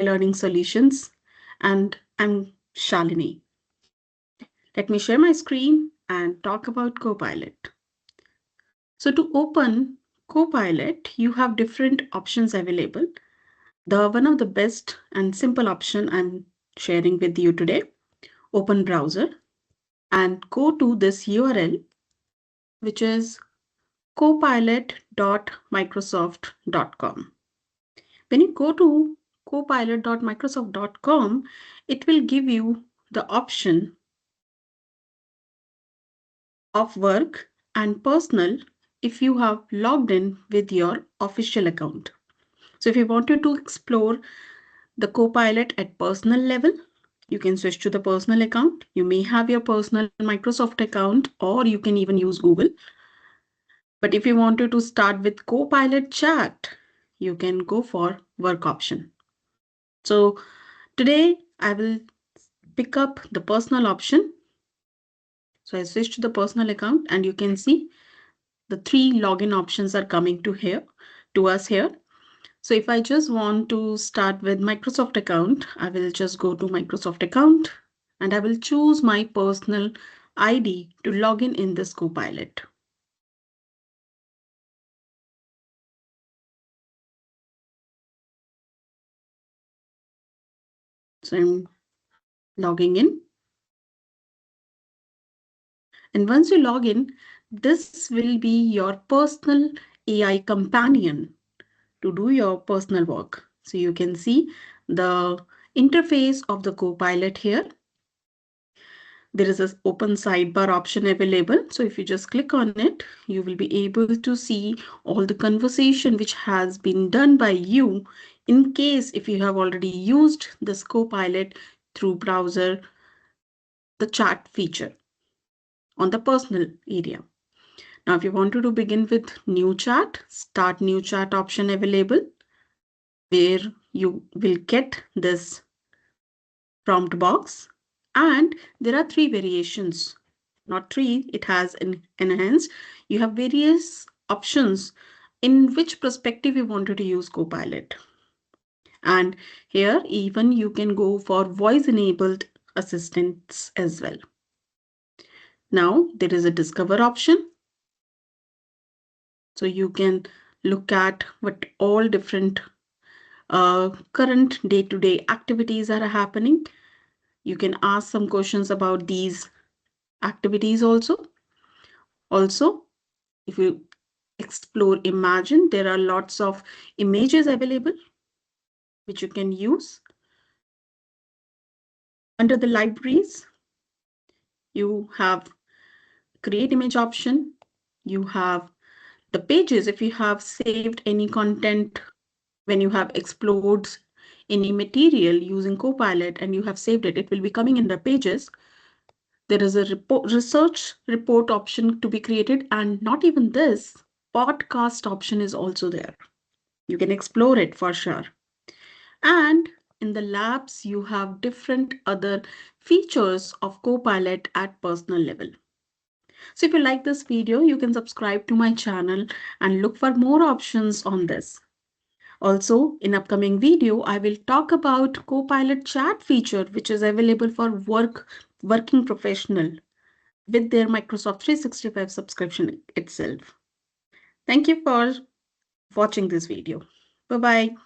Learning Solutions, and I'm Shalini. Let me share my screen and talk about Copilot. So to open Copilot, you have different options available. The one of the best and simple option I'm sharing with you today, open browser and go to this URL, which is copilot.microsoft.com. When you go to copilot.microsoft.com, it will give you the option of work and personal if you have logged in with your official account. So if you wanted to explore the Copilot at personal level, you can switch to the personal account. You may have your personal Microsoft account or you can even use Google. But if you wanted to start with Copilot chat, you can go for work option. So today I will pick up the personal option. So I switch to the personal account and you can see the three login options are coming to us here. So if I just want to start with Microsoft account, I will just go to Microsoft account and I will choose my personal ID to log in this Copilot. So I'm logging in. And once you log in, this will be your personal AI companion to do your personal work. So you can see the interface of the Copilot here. There is an open sidebar option available. So if you just click on it, you will be able to see all the conversation which has been done by you in case if you have already used this Copilot through browser, the chat feature on the personal area. Now, if you wanted to begin with new chat, start new chat option available, where you will get this prompt box. And there are three variations, not three, it has an enhanced. You have various options in which perspective you wanted to use Copilot. And here even you can go for voice enabled assistants as well. Now there is a discover option. So you can look at what all different current day-to-day activities are happening. You can ask some questions about these activities also. Also, if you explore Imagine, there are lots of images available which you can use. Under the libraries, you have create image option. You have the pages. If you have saved any content when you have explored any material using Copilot and you have saved it, it will be coming in the pages. There is a research report option to be created, and not even this, podcast option is also there. You can explore it for sure. And in the labs, you have different other features of Copilot at personal level. So if you like this video, you can subscribe to my channel and look for more options on this. Also, in upcoming video, I will talk about Copilot chat feature, which is available for working professional with their Microsoft 365 subscription itself. Thank you for watching this video. Bye-bye.